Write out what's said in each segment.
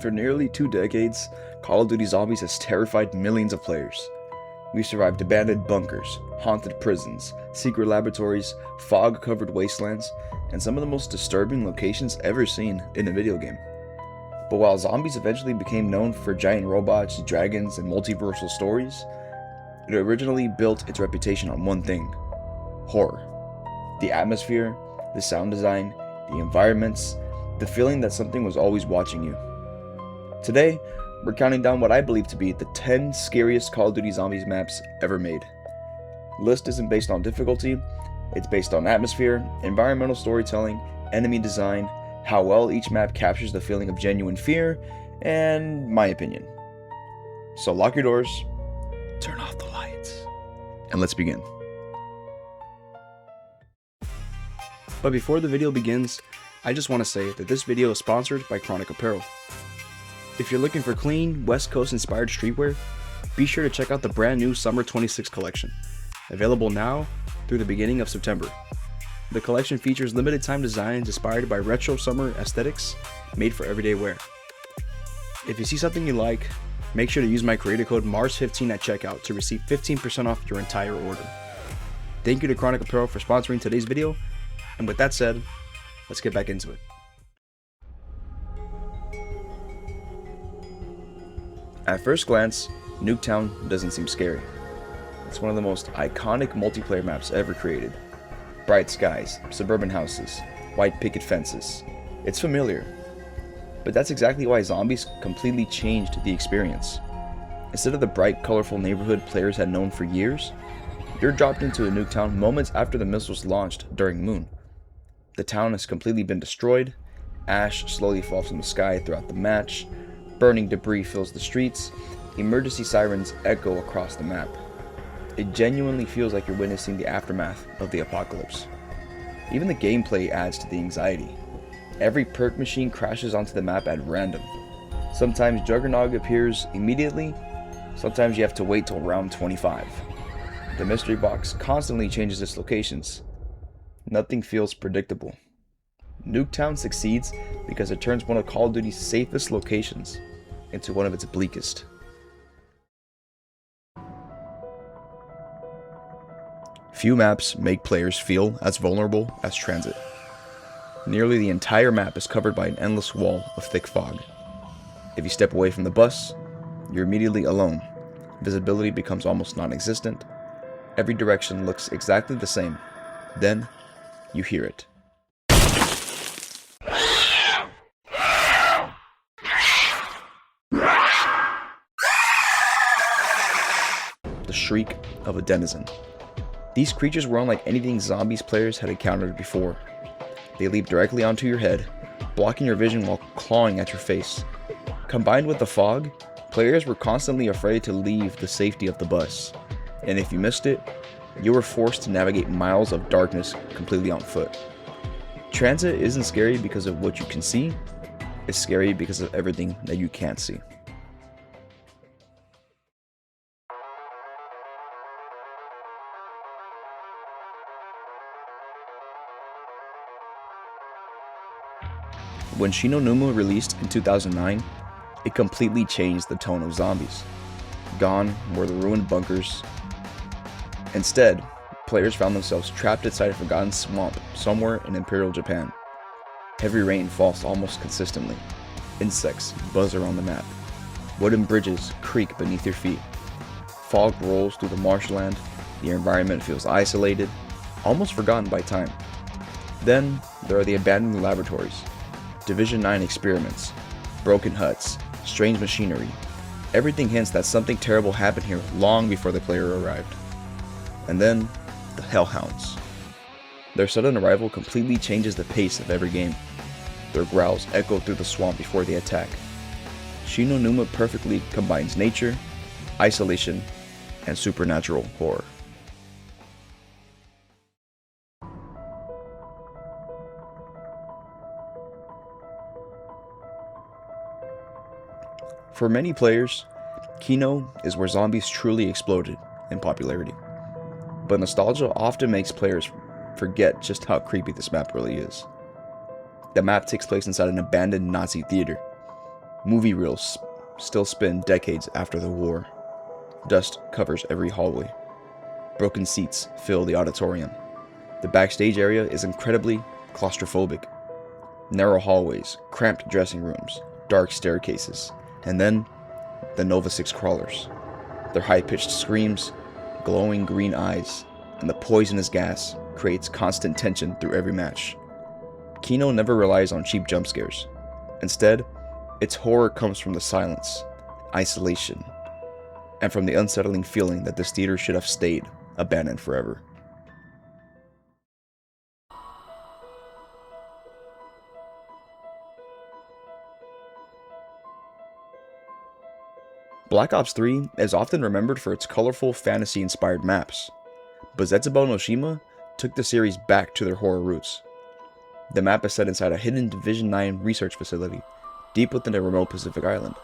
For nearly 2 decades, Call of Duty Zombies has terrified millions of players. We've survived abandoned bunkers, haunted prisons, secret laboratories, fog-covered wastelands, and some of the most disturbing locations ever seen in a video game. But while Zombies eventually became known for giant robots, dragons, and multiversal stories, it originally built its reputation on one thing: horror. The atmosphere, the sound design, the environments, the feeling that something was always watching you. Today, we're counting down what I believe to be the 10 scariest Call of Duty Zombies maps ever made. The list isn't based on difficulty, it's based on atmosphere, environmental storytelling, enemy design, how well each map captures the feeling of genuine fear, and my opinion. So lock your doors, turn off the lights, and let's begin. But before the video begins, I just want to say that this video is sponsored by Apparel. If you're looking for clean, West Coast inspired streetwear, be sure to check out the brand new Summer 26 collection, available now through the beginning of September. The collection features limited time designs inspired by retro summer aesthetics made for everyday wear. If you see something you like, make sure to use my creator code MARS15 at checkout to receive 15% off your entire order. Thank you to Chronic Apparel for sponsoring today's video, and with that said, let's get back into it. At first glance, Nuketown doesn't seem scary. It's one of the most iconic multiplayer maps ever created. Bright skies, suburban houses, white picket fences. It's familiar. But that's exactly why Zombies completely changed the experience. Instead of the bright, colorful neighborhood players had known for years, you're dropped into a Nuketown moments after the missiles launched during Moon. The town has completely been destroyed, ash slowly falls from the sky throughout the match, burning debris fills the streets, emergency sirens echo across the map. It genuinely feels like you're witnessing the aftermath of the apocalypse. Even the gameplay adds to the anxiety. Every perk machine crashes onto the map at random. Sometimes Juggernog appears immediately, sometimes you have to wait till round 25. The mystery box constantly changes its locations. Nothing feels predictable. Nuketown succeeds because it turns one of Call of Duty's safest locations into one of its bleakest. Few maps make players feel as vulnerable as TranZit. Nearly the entire map is covered by an endless wall of thick fog. If you step away from the bus, you're immediately alone. Visibility becomes almost non-existent. Every direction looks exactly the same. Then, you hear it. The shriek of a denizen. These creatures were unlike anything Zombies players had encountered before. They leap directly onto your head, blocking your vision while clawing at your face. Combined with the fog, players were constantly afraid to leave the safety of the bus, and if you missed it, you were forced to navigate miles of darkness completely on foot. TranZit isn't scary because of what you can see, it's scary because of everything that you can't see. When Shi No Numa released in 2009, it completely changed the tone of Zombies. Gone were the ruined bunkers. Instead, players found themselves trapped inside a forgotten swamp somewhere in Imperial Japan. Heavy rain falls almost consistently. Insects buzz around the map. Wooden bridges creak beneath your feet. Fog rolls through the marshland. The environment feels isolated, almost forgotten by time. Then, there are the abandoned laboratories. Division 9 experiments, broken huts, strange machinery. Everything hints that something terrible happened here long before the player arrived. And then, the Hellhounds. Their sudden arrival completely changes the pace of every game. Their growls echo through the swamp before they attack. Shi No Numa perfectly combines nature, isolation, and supernatural horror. For many players, Kino is where Zombies truly exploded in popularity. But nostalgia often makes players forget just how creepy this map really is. The map takes place inside an abandoned Nazi theater. Movie reels still spin decades after the war. Dust covers every hallway. Broken seats fill the auditorium. The backstage area is incredibly claustrophobic. Narrow hallways, cramped dressing rooms, dark staircases, and then the Nova 6 crawlers. Their high-pitched screams, glowing green eyes, and the poisonous gas creates constant tension through every match. Kino never relies on cheap jump scares. Instead, its horror comes from the silence, isolation, and from the unsettling feeling that this theater should have stayed abandoned forever. Black Ops 3 is often remembered for its colorful, fantasy-inspired maps, but Zetsubou No Shima took the series back to their horror roots. The map is set inside a hidden Division 9 research facility, deep within a remote Pacific island.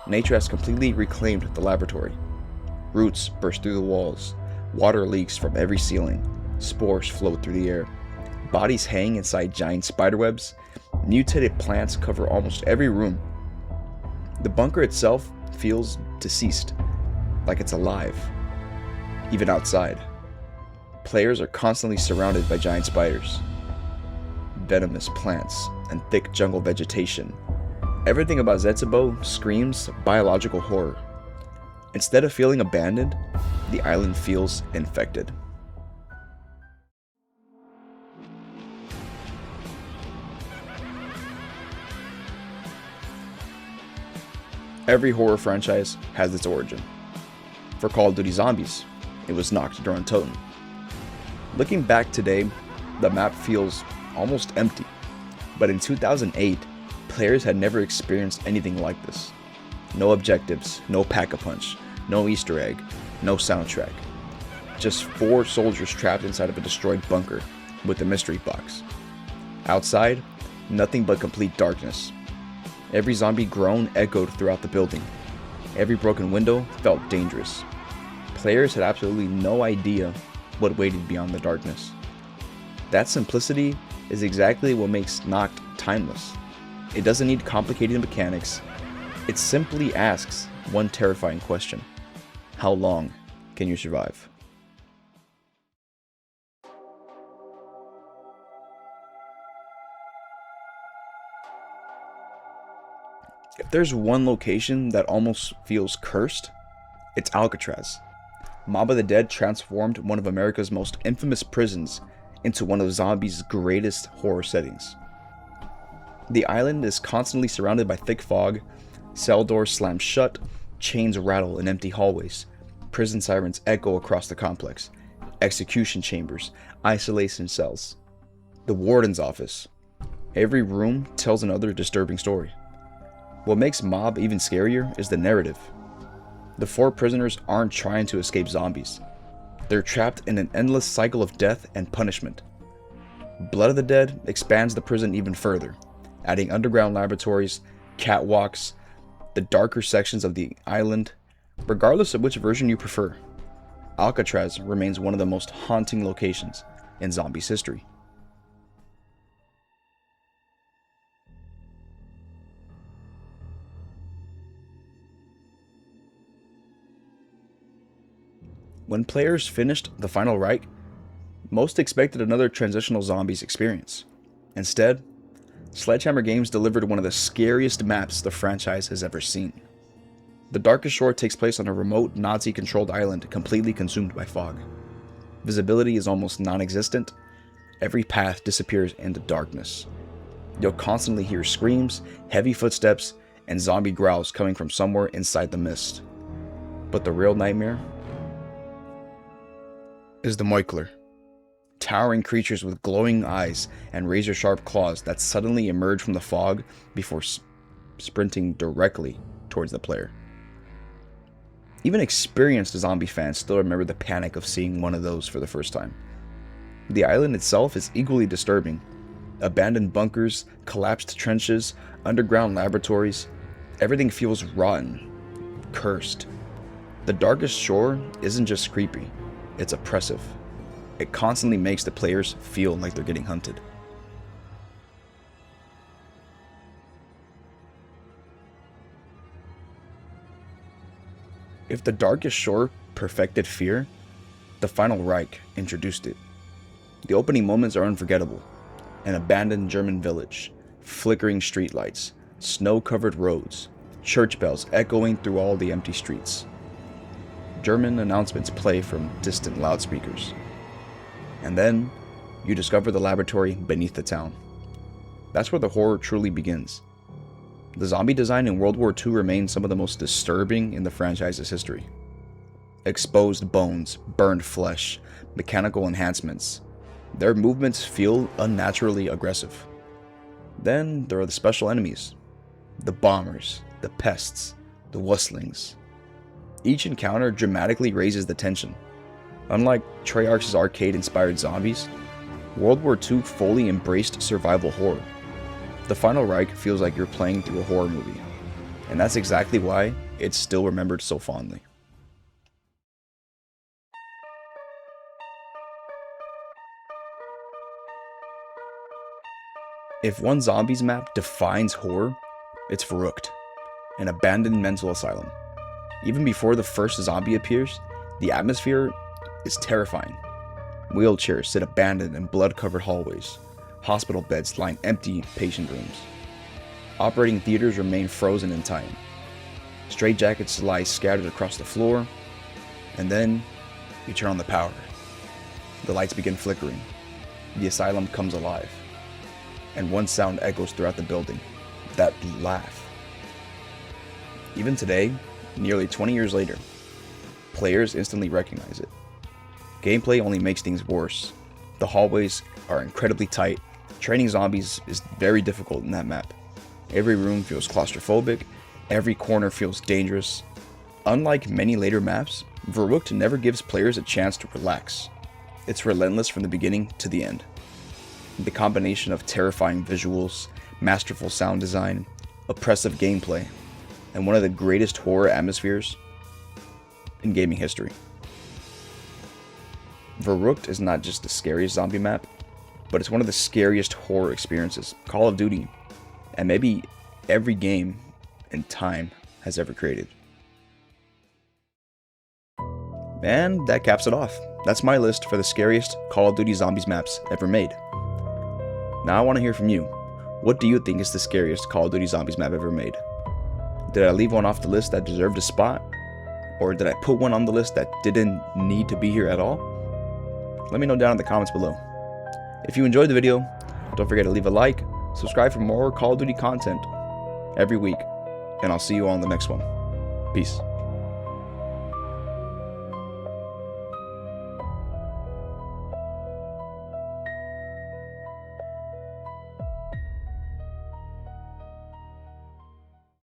Nature has completely reclaimed the laboratory. Roots burst through the walls, water leaks from every ceiling, spores float through the air, bodies hang inside giant spiderwebs, mutated plants cover almost every room. The bunker itself feels deceased, like it's alive, even outside. Players are constantly surrounded by giant spiders, venomous plants, and thick jungle vegetation. Everything about Zetsubou screams biological horror. Instead of feeling abandoned, the island feels infected. Every horror franchise has its origin. For Call of Duty Zombies, it was Nacht Der Untoten. Looking back today, the map feels almost empty, but in 2008, players had never experienced anything like this. No objectives, no pack-a-punch, no Easter egg, no soundtrack. Just 4 soldiers trapped inside of a destroyed bunker with a mystery box. Outside, nothing but complete darkness. Every zombie groan echoed throughout the building. Every broken window felt dangerous. Players had absolutely no idea what waited beyond the darkness. That simplicity is exactly what makes Nacht timeless. It doesn't need complicated mechanics. It simply asks one terrifying question: how long can you survive? If there's one location that almost feels cursed, it's Alcatraz. Mob of the Dead transformed one of America's most infamous prisons into one of zombies' greatest horror settings. The island is constantly surrounded by thick fog, cell doors slam shut, chains rattle in empty hallways, prison sirens echo across the complex, execution chambers, isolation cells, the warden's office. Every room tells another disturbing story. What makes Mob even scarier is the narrative. The 4 prisoners aren't trying to escape zombies. They're trapped in an endless cycle of death and punishment. Blood of the Dead expands the prison even further, adding underground laboratories, catwalks, the darker sections of the island. Regardless of which version you prefer, Alcatraz remains one of the most haunting locations in Zombies history. When players finished the Final Reich, most expected another transitional Zombies experience. Instead, Sledgehammer Games delivered one of the scariest maps the franchise has ever seen. The Darkest Shore takes place on a remote, Nazi-controlled island completely consumed by fog. Visibility is almost non-existent. Every path disappears into darkness. You'll constantly hear screams, heavy footsteps, and zombie growls coming from somewhere inside the mist. But the real nightmare is the Moikler. Towering creatures with glowing eyes and razor-sharp claws that suddenly emerge from the fog before sprinting directly towards the player. Even experienced zombie fans still remember the panic of seeing one of those for the first time. The island itself is equally disturbing. Abandoned bunkers, collapsed trenches, underground laboratories. Everything feels rotten, cursed. The Darkest Shore isn't just creepy, it's oppressive. It constantly makes the players feel like they're getting hunted. If the Darkest Shore perfected fear, the Final Reich introduced it. The opening moments are unforgettable. An abandoned German village, flickering streetlights, snow-covered roads, church bells echoing through all the empty streets. German announcements play from distant loudspeakers. And then, you discover the laboratory beneath the town. That's where the horror truly begins. The zombie design in World War II remains some of the most disturbing in the franchise's history. Exposed bones, burned flesh, mechanical enhancements. Their movements feel unnaturally aggressive. Then there are the special enemies. The bombers, the pests, the wustlings. Each encounter dramatically raises the tension. Unlike Treyarch's arcade-inspired zombies, World War II fully embraced survival horror. The Final Reich feels like you're playing through a horror movie, and that's exactly why it's still remembered so fondly. If one zombies map defines horror, it's Verruckt, an abandoned mental asylum. Even before the first zombie appears, the atmosphere is terrifying. Wheelchairs sit abandoned in blood-covered hallways. Hospital beds line empty patient rooms. Operating theaters remain frozen in time. Straitjackets lie scattered across the floor. And then, you turn on the power. The lights begin flickering. The asylum comes alive. And one sound echoes throughout the building. That laugh. Even today, nearly 20 years later, players instantly recognize it. Gameplay only makes things worse. The hallways are incredibly tight. Training zombies is very difficult in that map. Every room feels claustrophobic. Every corner feels dangerous. Unlike many later maps, Verruckt never gives players a chance to relax. It's relentless from the beginning to the end. The combination of terrifying visuals, masterful sound design, oppressive gameplay, and one of the greatest horror atmospheres in gaming history. Verruckt is not just the scariest zombie map, but it's one of the scariest horror experiences Call of Duty, and maybe every game in time, has ever created. And that caps it off. That's my list for the scariest Call of Duty Zombies maps ever made. Now I want to hear from you. What do you think is the scariest Call of Duty Zombies map ever made? Did I leave one off the list that deserved a spot? Or did I put one on the list that didn't need to be here at all? Let me know down in the comments below. If you enjoyed the video, don't forget to leave a like, subscribe for more Call of Duty content every week, and I'll see you all in the next one. Peace.